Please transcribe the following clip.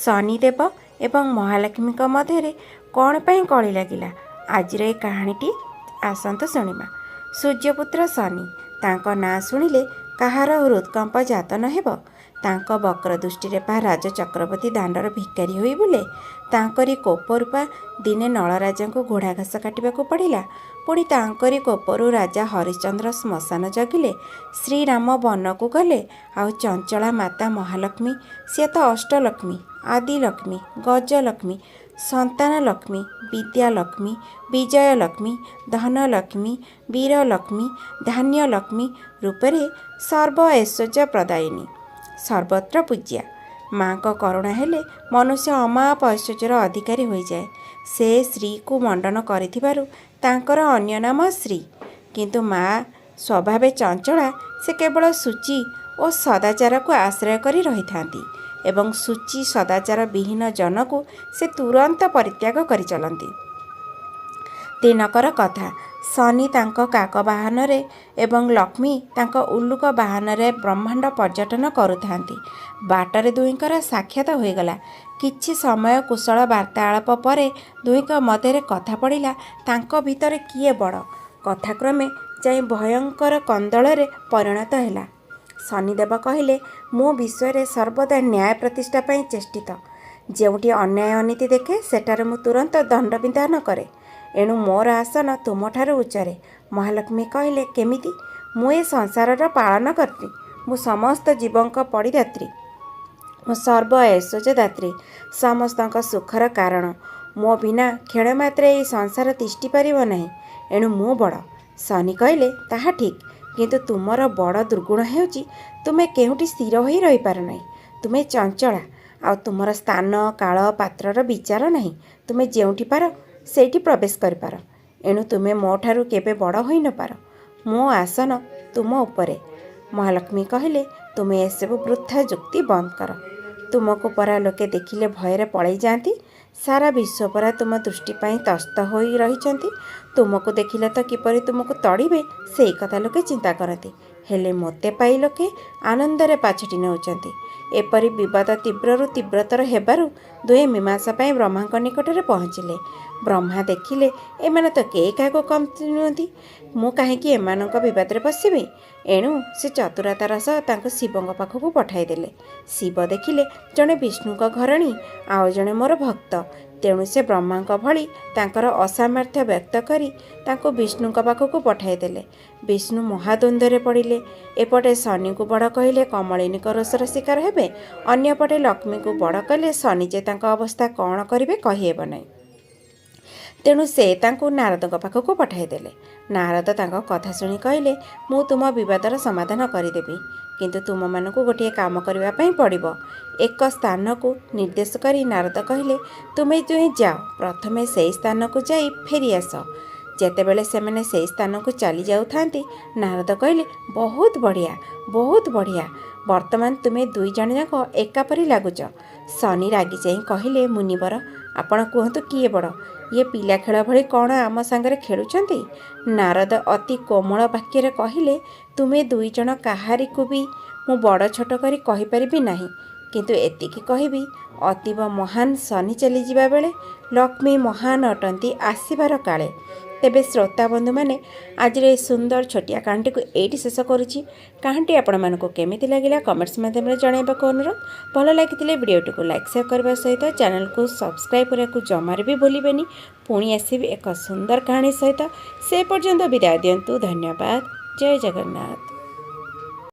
ଶନିଦେବ ଏବଂ ମହାଲକ୍ଷ୍ମୀଙ୍କ ମଧ୍ୟରେ କ'ଣ ପାଇଁ କଳି ଲାଗିଲା? ଆଜିର ଏ କାହାଣୀଟି ଆସନ୍ତୁ ଶୁଣିବା। ସୂର୍ଯ୍ୟପୁତ୍ର ଶନି, ତାଙ୍କ ନାଁ ଶୁଣିଲେ କାହାର ହୃଦକମ୍ପ ଜାତ ନ ହେବ? ତାଙ୍କ ବକ୍ର ଦୃଷ୍ଟିରେ ପା ରାଜ ଚକ୍ରବର୍ତ୍ତୀ ଦାଣ୍ଡର ଭିକାରୀ ହୋଇ ବୁଲେ। ତାଙ୍କରି କୋପରୁ ପା ଦିନେ ନଳରାଜାଙ୍କୁ ଘୋଡ଼ା ଘାସ କାଟିବାକୁ ପଡ଼ିଲା। ପୁଣି ତାଙ୍କରି କୋପରୁ ରାଜା ହରିଶ୍ଚନ୍ଦ୍ର ଶ୍ମଶାନ ଜଗିଲେ। ଶ୍ରୀରାମ ବନକୁ ଗଲେ। ଆଉ ଚଞ୍ଚଳା ମାତା ମହାଲକ୍ଷ୍ମୀ, ସିଏ ତ ଅଷ୍ଟଲକ୍ଷ୍ମୀ, ଆଦିଲକ୍ଷ୍ମୀ, ଗଜଲକ୍ଷ୍ମୀ, ସନ୍ତାନଲକ୍ଷ୍ମୀ, ବିଦ୍ୟାଲକ୍ଷ୍ମୀ, ବିଜୟଲକ୍ଷ୍ମୀ, ଧନଲକ୍ଷ୍ମୀ, ବୀରଲକ୍ଷ୍ମୀ, ଧାନ୍ୟଲକ୍ଷ୍ମୀ ରୂପରେ ସର୍ବ ଐଶ୍ୱର୍ଯ୍ୟ ପ୍ରଦାୟିନୀ, ସର୍ବତ୍ର ପୂଜ୍ୟା। ମା'ଙ୍କ କରୁଣା ହେଲେ ମନୁଷ୍ୟ ଅମାପ ଐଶ୍ୱର୍ଯ୍ୟର ଅଧିକାରୀ ହୋଇଯାଏ। ସେ ଶ୍ରୀକୁ ମଣ୍ଡନ କରିଥିବାରୁ ତାଙ୍କର ଅନ୍ୟ ନାମ ଶ୍ରୀ। କିନ୍ତୁ ମା ସ୍ୱଭାବେ ଚଞ୍ଚଳା। ସେ କେବଳ ସୂଚି ଓ ସଦାଚାରକୁ ଆଶ୍ରୟ କରି ରହିଥାନ୍ତି ଏବଂ ସୂଚି ସଦାଚାର ବିହୀନ ଜନକୁ ସେ ତୁରନ୍ତ ପରିତ୍ୟାଗ କରି ଚାଲନ୍ତି। ଦିନକର କଥା, ଶନି ତାଙ୍କ କାକ ବାହନରେ ଏବଂ ଲକ୍ଷ୍ମୀ ତାଙ୍କ ଉଲୁକ ବାହନରେ ବ୍ରହ୍ମାଣ୍ଡ ପର୍ଯ୍ୟଟନ କରୁଥାନ୍ତି। ବାଟରେ ଦୁହିଁଙ୍କର ସାକ୍ଷାତ ହୋଇଗଲା। କିଛି ସମୟ କୁଶଳ ବାର୍ତ୍ତାଳାପ ପରେ ଦୁହିଁଙ୍କ ମଧ୍ୟରେ କଥା ପଡ଼ିଲା ତାଙ୍କ ଭିତରେ କିଏ ବଡ଼। କଥାକ୍ରମେ ଯାଇ ଭୟଙ୍କର କନ୍ଦଳରେ ପରିଣତ ହେଲା। ଶନିଦେବ କହିଲେ, ମୁଁ ବିଶ୍ୱରେ ସର୍ବଦା ନ୍ୟାୟ ପ୍ରତିଷ୍ଠା ପାଇଁ ଚେଷ୍ଟିତ। ଯେଉଁଠି ଅନ୍ୟାୟ ଅନୀତି ଦେଖେ ସେଠାରେ ମୁଁ ତୁରନ୍ତ ଦଣ୍ଡବିଧାନ କରେ। ଏଣୁ ମୋର ଆସନ ତୁମଠାରୁ ଉଚ୍ଚରେ। ମହାଲକ୍ଷ୍ମୀ କହିଲେ, କେମିତି? ମୁଁ ଏ ସଂସାରର ପାଳନକର୍ତ୍ରୀ। ମୁଁ ସମସ୍ତ ଜୀବଙ୍କ ପଡ଼ିଦାତ୍ରୀ। ମୁଁ ସର୍ବ ଐଶ୍ୱର୍ଯ୍ୟଦାତ୍ରୀ, ସମସ୍ତଙ୍କ ସୁଖର କାରଣ। ମୋ ବିନା କ୍ଷଣମାତ୍ରେ ଏହି ସଂସାର ତିଷ୍ଠି ପାରିବ ନାହିଁ। ଏଣୁ ମୁଁ ବଡ଼। ଶନି କହିଲେ, ତାହା ଠିକ୍, କିନ୍ତୁ ତୁମର ବଡ଼ ଦୁର୍ଗୁଣ ହେଉଛି ତୁମେ କେଉଁଠି ସ୍ଥିର ହୋଇ ରହିପାର ନାହିଁ। ତୁମେ ଚଞ୍ଚଳା। ଆଉ ତୁମର ସ୍ଥାନ, କାଳ, ପାତ୍ରର ବିଚାର ନାହିଁ। ତୁମେ ଯେଉଁଠି ପାର ସେଇଠି ପ୍ରବେଶ କରିପାର। ଏଣୁ ତୁମେ ମୋ ଠାରୁ କେବେ ବଡ଼ ହୋଇନପାର। ମୋ ଆସନ ତୁମ ଉପରେ। ମହାଲକ୍ଷ୍ମୀ କହିଲେ, ତୁମେ ଏସବୁ ବୃଥା ଯୁକ୍ତି ବନ୍ଦ କର। ତୁମକୁ ପରା ଲୋକେ ଦେଖିଲେ ଭୟରେ ପଳାଇ ଯାଆନ୍ତି। ସାରା ବିଶ୍ୱ ପରା ତୁମ ଦୃଷ୍ଟି ପାଇଁ ତସ୍ତ ହୋଇ ରହିଛନ୍ତି। ତୁମକୁ ଦେଖିଲେ ତ କିପରି ତୁମକୁ ତଡ଼ିବେ ସେଇ କଥା ଲୋକେ ଚିନ୍ତା କରନ୍ତି। ହେଲେ ମୋତେ ପାଇ ଲୋକେ ଆନନ୍ଦରେ ପାଛୋଟି ନେଉଛନ୍ତି। ଏପରି ବିବାଦ ତୀବ୍ରରୁ ତୀବ୍ରତର ହେବାରୁ ଦୁହେଁ ମୀମାଂସା ପାଇଁ ବ୍ରହ୍ମାଙ୍କ ନିକଟରେ ପହଞ୍ଚିଲେ। ବ୍ରହ୍ମା ଦେଖିଲେ ଏମାନେ ତ କେହି କାହାକୁ କମ୍ ନୁହନ୍ତି। ମୁଁ କାହିଁକି ଏମାନଙ୍କ ବିବାଦରେ ପଶିବି? ଏଣୁ ସେ ଚତୁରତାର ସହ ତାଙ୍କୁ ଶିବଙ୍କ ପାଖକୁ ପଠାଇଦେଲେ। ଶିବ ଦେଖିଲେ ଜଣେ ବିଷ୍ଣୁଙ୍କ ଘରଣୀ, ଆଉ ଜଣେ ମୋର ଭକ୍ତ। ତେଣୁ ସେ ବ୍ରହ୍ମାଙ୍କ ଭଳି ତାଙ୍କର ଅସାମର୍ଥ୍ୟ ବ୍ୟକ୍ତ କରି ତାଙ୍କୁ ବିଷ୍ଣୁଙ୍କ ପାଖକୁ ପଠାଇଦେଲେ। ବିଷ୍ଣୁ ମହାଦ୍ୱନ୍ଦ୍ୱରେ ପଡ଼ିଲେ। ଏପଟେ ଶନିକୁ ବଡ଼ କହିଲେ କମଳିନୀଙ୍କ ରୋଷର ଶିକାର ହେବେ, ଅନ୍ୟପଟେ ଲକ୍ଷ୍ମୀକୁ ବଡ଼ କଲେ ଶନି ଯେ ତାଙ୍କ ଅବସ୍ଥା କ'ଣ କରିବେ କହିହେବ ନାହିଁ। ତେଣୁ ସେ ତାଙ୍କୁ ନାରଦଙ୍କ ପାଖକୁ ପଠାଇଦେଲେ। ନାରଦ ତାଙ୍କ କଥା ଶୁଣି କହିଲେ, ମୁଁ ତୁମ ବିବାଦର ସମାଧାନ କରିଦେବି, କିନ୍ତୁ ତୁମମାନଙ୍କୁ ଗୋଟିଏ କାମ କରିବା ପାଇଁ ପଡ଼ିବ। ଏକ ସ୍ଥାନକୁ ନିର୍ଦ୍ଦେଶ କରି ନାରଦ କହିଲେ, ତୁମେ ଦୁହେଁ ଯାଅ, ପ୍ରଥମେ ସେହି ସ୍ଥାନକୁ ଯାଇ ଫେରିଆସ। ଯେତେବେଳେ ସେମାନେ ସେହି ସ୍ଥାନକୁ ଚାଲି ଯାଉଥାନ୍ତି, ନାରଦ କହିଲେ, ବହୁତ ବଢ଼ିଆ, ବହୁତ ବଢ଼ିଆ। ବର୍ତ୍ତମାନ ତୁମେ ଦୁଇ ଜଣ ଯାକ ଏକାପରି ଲାଗୁଛ। ଶନି ରାଗି ଯାଇ କହିଲେ, ମୁନିବର, ଆପଣ କୁହନ୍ତୁ କିଏ ବଡ଼? ଇଏ ପିଲା ଖେଳ ଭଳି କ'ଣ ଆମ ସାଙ୍ଗରେ ଖେଳୁଛନ୍ତି? ନାରଦ ଅତି କୋମଳ ବାକ୍ୟରେ କହିଲେ, ତୁମେ ଦୁଇ ଜଣ କାହାରିକୁ ବି ମୁଁ ବଡ଼ ଛୋଟ କରି କହିପାରିବି ନାହିଁ, କିନ୍ତୁ ଏତିକି କହିବି, ଅତୀବ ମହାନ ଶନି ଚାଲିଯିବା ବେଳେ ଲକ୍ଷ୍ମୀ ମହାନ ଅଟନ୍ତି ଆସିବାର କାଳେ। ତେବେ ଶ୍ରୋତା ବନ୍ଧୁମାନେ, ଆଜିର ଏହି ସୁନ୍ଦର ଛୋଟିଆ କାହାଣୀଟିକୁ ଏଇଠି ଶେଷ କରୁଛି। କାହାଣୀଟି ଆପଣମାନଙ୍କୁ କେମିତି ଲାଗିଲା କମେଣ୍ଟସ୍ ମାଧ୍ୟମରେ ଜଣାଇବାକୁ ଅନୁରୋଧ। ଭଲ ଲାଗିଥିଲେ ଭିଡ଼ିଓଟିକୁ ଲାଇକ୍ ସେୟାର କରିବା ସହିତ ଚ୍ୟାନେଲକୁ ସବସ୍କ୍ରାଇବ୍ କରିବାକୁ ଜମାରେ ବି ଭୁଲିବେନି। ପୁଣି ଆସିବି ଏକ ସୁନ୍ଦର କାହାଣୀ ସହିତ। ସେ ପର୍ଯ୍ୟନ୍ତ ବିଦାୟ ଦିଅନ୍ତୁ। ଧନ୍ୟବାଦ। ଜୟ ଜଗନ୍ନାଥ।